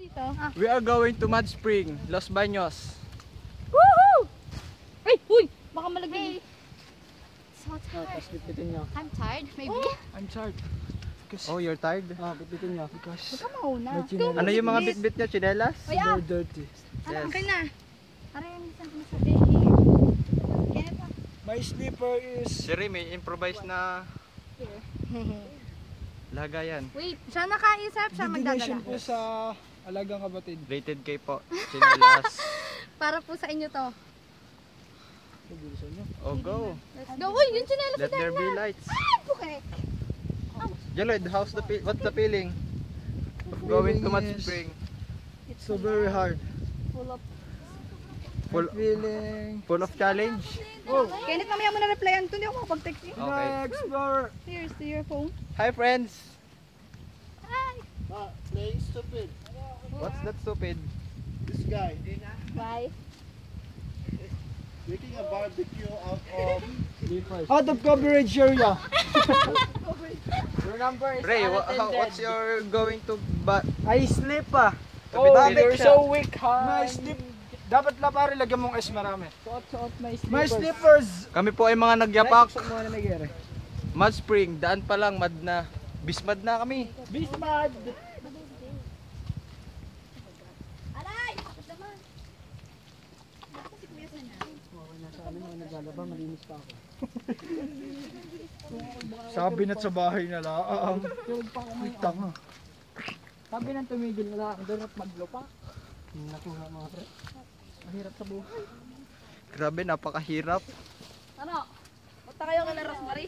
dito. We are going to Mud Spring, Los Baños. Woohoo! Ay, uy! Baka malagay. So tired. I'm tired, maybe. I'm tired. Oh, you're tired? Bitbitin niya. Huwag ka mauna. Ano yung mga bitbit niya? Chinelas? Very dirty. Yes. Okay na. Aray, yung isang masabi here. Kaya pa. My slipper is... Si Ray, may improvise na lagayan. Wait, siya nakaisap, siya magdadala. Dedination po sa alagang kapatid. Rated K po. Chinelas. Para po sa inyo to. Oh, go. Let's go. Uy, yung chinelas Let there be lights. Okay. Jaloid, what's the feeling of going to Mud Spring? It's So very hard. full of... Full of challenge? Oh. Kenneth, mamaya mo na replyan to. Hindi ako makapag-text eh. Okay. Explorer. Here's to your phone. Hi friends! Hi! Playing stupid. What's that stupid? This guy Bye. making a barbecue out of Out of coverage area. Your number is Ray, what's your going to I slip Oh, you're so weak, ha? My slip. Dapat la pare lagyan mong S marami. Suot my slippers. My slippers. Kami po ay mga nagyapak. Suot mo na may gere. Mud Spring, daan pa lang, mad na. Bismad na kami. Bismad. Aray! Malinis pa ako. Sabi na sa bahay na lang. Tanga. Sabi nang tumigil na lang, doon at maglupa. Nakuha mga pre. Mahirap sa buhay. Grabe, napakahirap. Ano? Punta kayo kay Rosemary?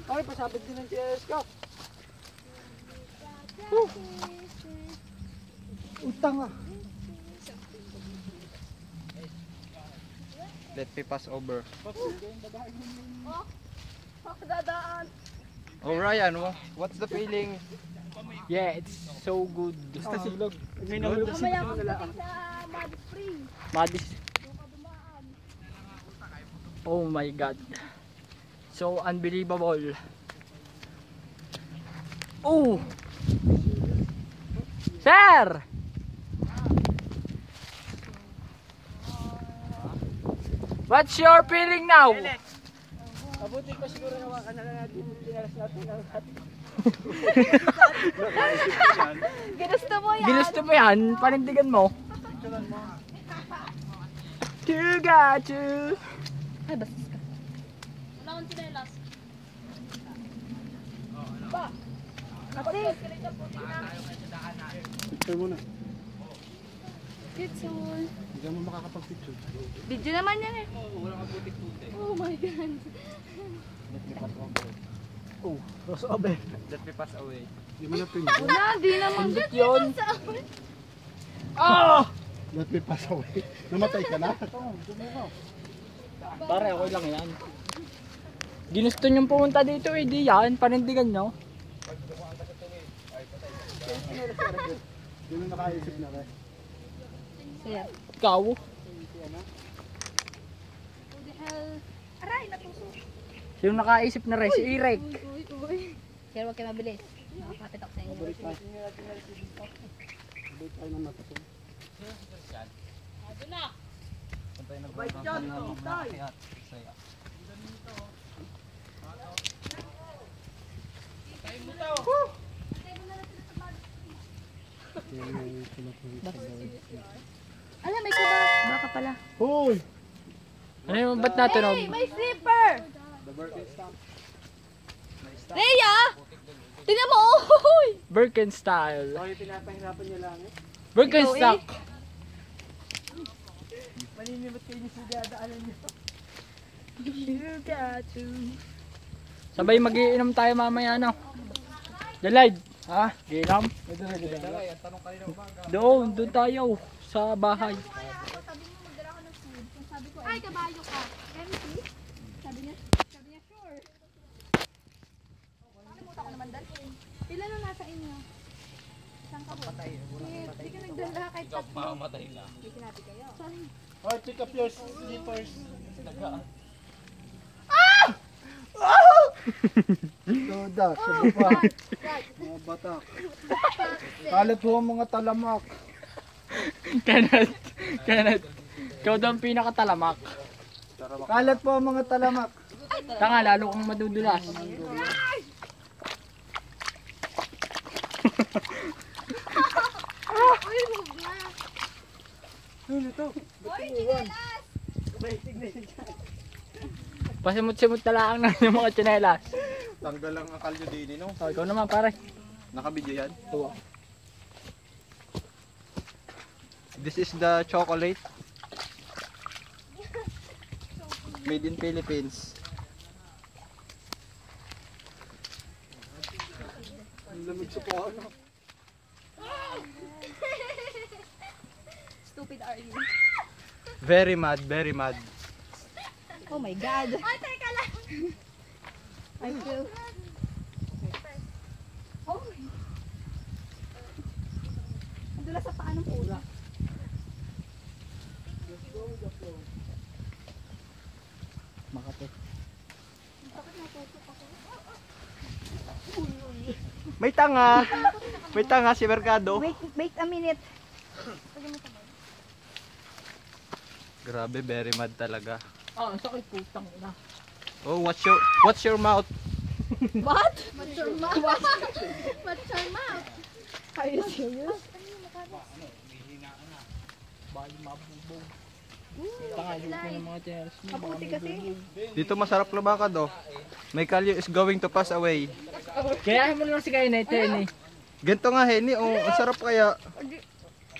Ay, pasabit din ng chest ko. Utang ah. Let me pass over. Dadaan. Oh Ryan, what's the feeling? Yeah, it's so good. Basta silog. May nahulog sa Mamaya pagdating sa Mud Spring. Madis. Oh my god. So unbelievable. Oh! Sir! What's your feeling now? Abutin pa siguro naman ka na natin. Tinaras natin ang lahat. Ginusto mo yan. Ginusto mo yan? Panindigan mo? You got to. Ay, bastos ka. Wala akong chinelas. Pa! Kapatid! picture muna. It's all. Hindi mo makakapag-picture. Video naman yan eh. Wala kang putik-putik. Oh my god. Oh, crossover. Let me pass away. Hindi mo na pin. Wala, di naman. Hindi yun. Ah! Let me pass away. Namatay ka na? Pare, okay lang yan. Ginusto niyong pumunta dito eh, di yan. Panindigan nyo. Hindi na nakaisip na rin. Sir. Ikaw. Who the hell? Aray, natusok. Sino nakaisip na rin? Si Irek. Uy. Sir, huwag kayo mabilis. Nakakapit ako sa inyo. Balik tayo ng matasong. Ado na. Bait yan, tay. Alam, may kuba. Baka pala. Hoy! Ano yung ba't natunog? Hey, may slipper! Rhea! Tingnan mo! Oy! Birkenstyle. Okay, pinapahirapan niyo lang eh. Birkenstock. Maninimot kayo niyo sa dadaanan niyo. You got to. Sabay magiinom tayo mamaya, no? Dalaid. Ha? Giinom? Doon tayo. Sa bahay. Sabi mo, magdala ko ng food. Sabi ko, ay, kabayo ka. Empty? Sabi niya, sure. Nakalimutan ko naman dalhin. Ilan ang nasa inyo? Isang ka po? Hindi ka nagdala kahit tatlo. Mamamatay na. Hindi sinabi kayo. Sorry. Oh, pick up your slippers. Toda, sabi pa. Mga batak. Kalat po ang mga talamak. Kenneth. Ikaw daw ang pinakatalamak. Kalat po ang mga talamak. Tanga, lalo kang madudulas. Uy, move na. Ano to? Uy, chinelas. Pasimot-simot na lang na yung mga tsinelas. Tanggal lang ang kalyo din, no? Oh, ikaw naman pare. Nakabidyo yan. Oo. This is the chocolate. Made in Philippines. Ang lamig sa paa. Stupid are you? Very mad, very mad. Oh my God. Ay, teka lang. I feel... Oh my... Ang dulas sa paa ng pula. Makati. May tanga! May tanga si Mercado. Wait a minute. Grabe, very mad talaga. Oh, ang sakit putang ina. Oh, what's your mouth? What? What's your mouth? What's your mouth? Are you serious? Bali mabubog. Tanga, yung ng mga tsinelas mo. Kaputi kasi. Dito masarap lumakad, oh. My kalyo is going to pass away. Kaya mo lang si Kenneth, Henny. Ganito nga, Henny. Oh, ang sarap kaya.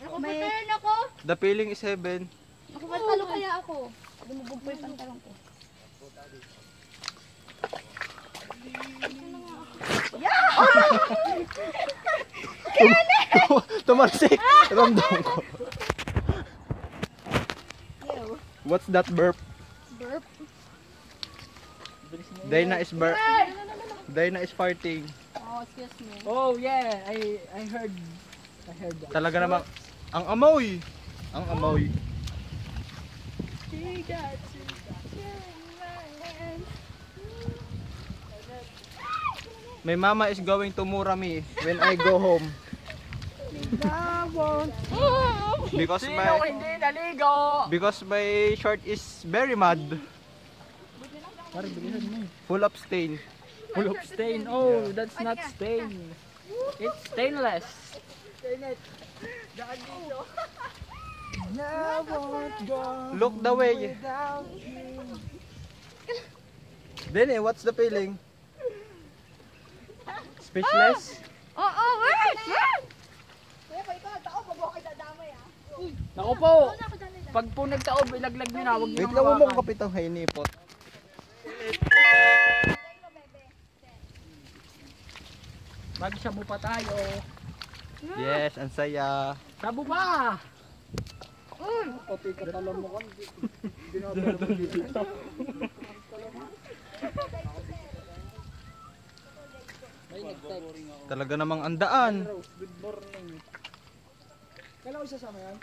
Ako may... Turn ako. The feeling is heaven. Ako pantalo kaya ako. Lumubog pa yung pantalon ko. Tumarsik! Ramdam ko. Ew. What's that burp? Burp. Dana is Dana is farting. Oh, excuse me. Oh yeah, I heard that. Talaga namang ang amoy. Ang amoy. My mama is going to mura me when I go home. Because Sino hindi naligo? my short is very mud, Pare, bilisan mo. full of stain. Full of stain. Oh, that's not stain. It's stainless. Look the way. Then what's the feeling? Speechless? Wait! Naku po, pag po nagtaob, ilaglag nyo na. Huwag nyo Wait nang lang mo hawakan. mong kapitang hainipot. Magsabu pa tayo. Yes, ang saya. Sabu pa! Pati katalon mo kan. Dinadala mo dito. Talaga namang andaan. Good morning. Kailan ko isasama yan?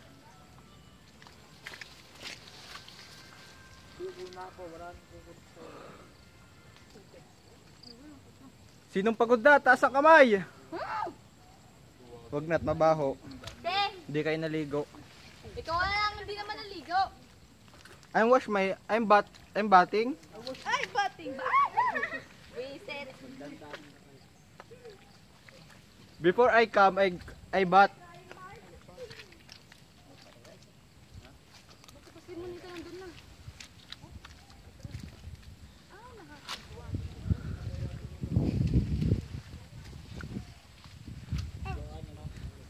Sinong pagod na? Taas ang kamay. Huwag na't mabaho. Hindi kayo naligo. Ikaw lang, hindi naman naligo. I'm batting. Ay, bating ba? Reset. Before I come, I bat. Kasi mo nito nandun na.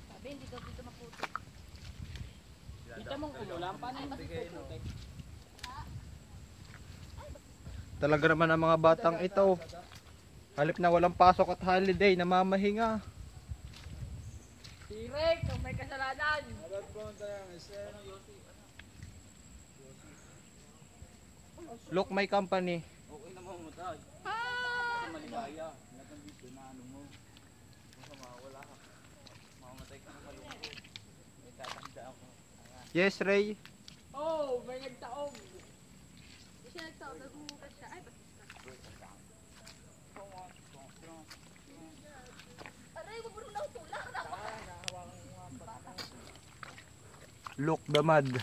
Sabi, hindi daw dito maputo. Kita mong ulo lang, paano yung matututek? Talaga naman ang mga batang ito. Halip na walang pasok at holiday, namamahinga. Si Rick, kung may kasalanan. Look my company. Yes, Ray. Oh, may nagtaob. Hindi siya nagsabi, bumukas siya. Ay, basta. Look the mud.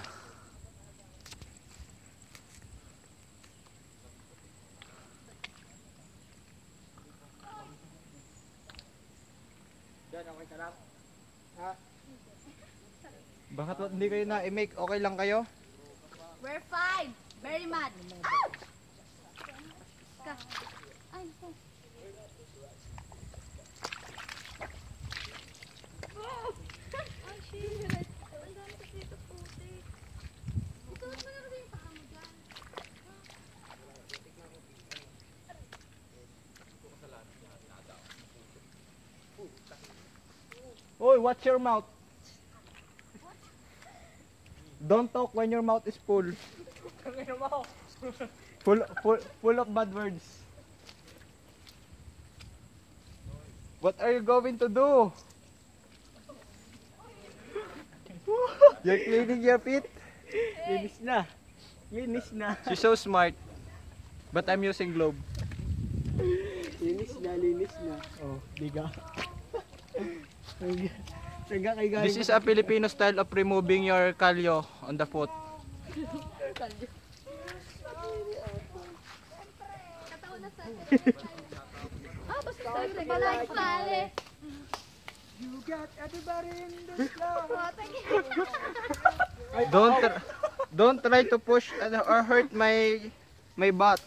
Bakit hindi kayo na-make? Okay lang kayo? We're 5. Very mad. Ka. Ay, ito. Ay, shit. Ang dami ko dito, puti. Ito, ano yung paa mo dyan? Oy, watch your mouth. Don't talk when your mouth is full. Full of bad words. What are you going to do? You're cleaning your feet? Linis na. Linis na. She's so smart. But I'm using globe. Linis na. Oh, diga. Tiga kay galing. This is a Filipino style of removing your kalyo on the foot. Katawan na sa basta tayo na balay pale. You got everybody in this love. Oh, thank you. Don't try to push or hurt my butt.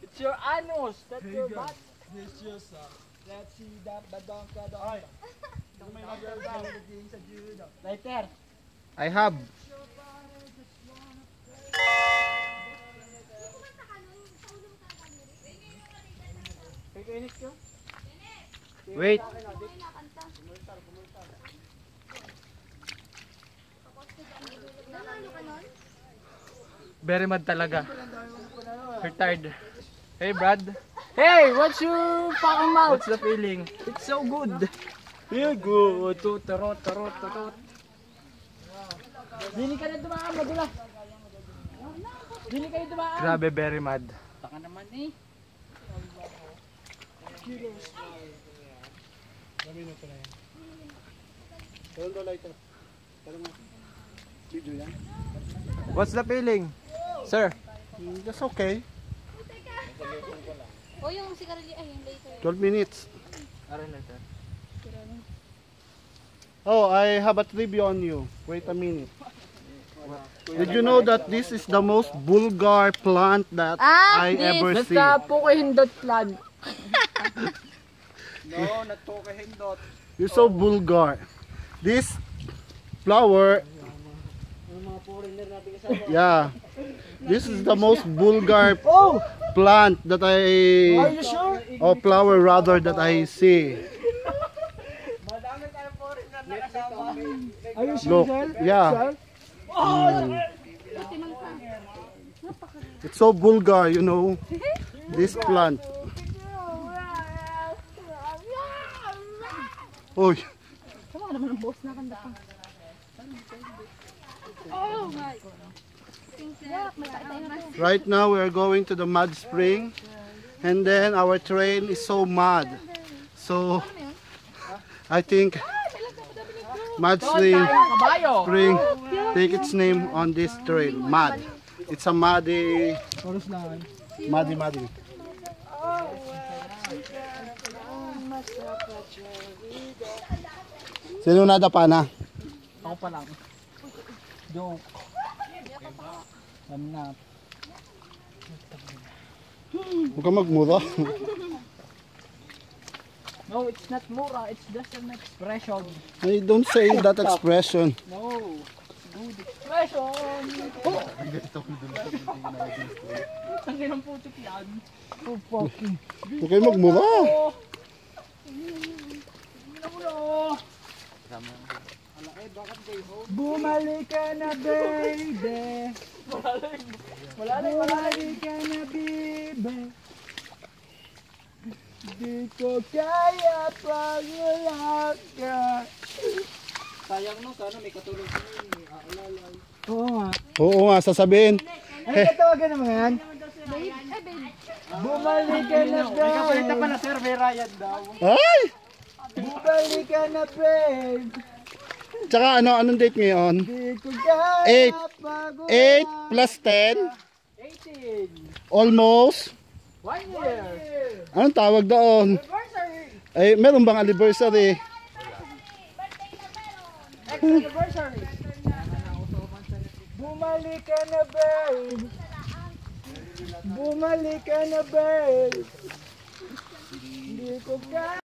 It's your anus, that's your butt. This just let's see that badangka da. May magdadaan sa judo. Lighter. I have. Kainis ko? Wait. Nanalo ka nun? Very mad talaga. Retired. Hey Brad, Hey, what's your fucking mouth? what's the feeling? It's so good. Feel good. Tutarot. Dini ka na dumaan, magula. Dini kayo dumaan. Grabe, very mad. Taka naman eh. What's the feeling? Sir, That's okay. O yung sigarilyo, ay yung later. 12 minutes. Oh, I have a trivia on you. Wait a minute. Did you know that this is the most vulgar plant that I ever That's see? the Pokehindot plant. no, not Pokehindot. You're so vulgar. This flower, yeah, this is the most vulgar plant that Are you sure? or flower rather that I see. Are you sure, Look, sir? yeah. It's so vulgar, you know, this plant. Oy, Oh my. Yeah, may tayo na. right now we are going to the mud spring, and then our train is so mud. So I think mud spring Kabayo. take its name on this train. Mud. It's a muddy. Sino nadapa na? Ako pa lang. Joke. I'm not. Huwag ka magmura. No, it's not mura. It's just an expression. I don't say that expression. No. Good expression. Ang ginang putik yan. Oh, fucking. Huwag kayo magmura. Bumalik ka na, baby. Bumalik ka na, baby. Di ko kaya pag wala ka. Sayang no, sana may katulong sa inyo. Aalala. Oo nga. Oo nga, sasabihin. Ano katawagan naman yan? Babe, ay babe. Bumalik ka na, babe. May kapalitan pa na, sir. May Ryan daw. Ay! Bumalik ka na, babe. Tsaka ano, anong date ngayon? Di ko kaya 8 plus 10? 18. Almost? 1 year. Anong tawag doon? Anniversary. Ay, meron bang anniversary? Ex-anniversary. Bumalik ka na, babe. Bumalik ka na, babe. Hindi ko kaya.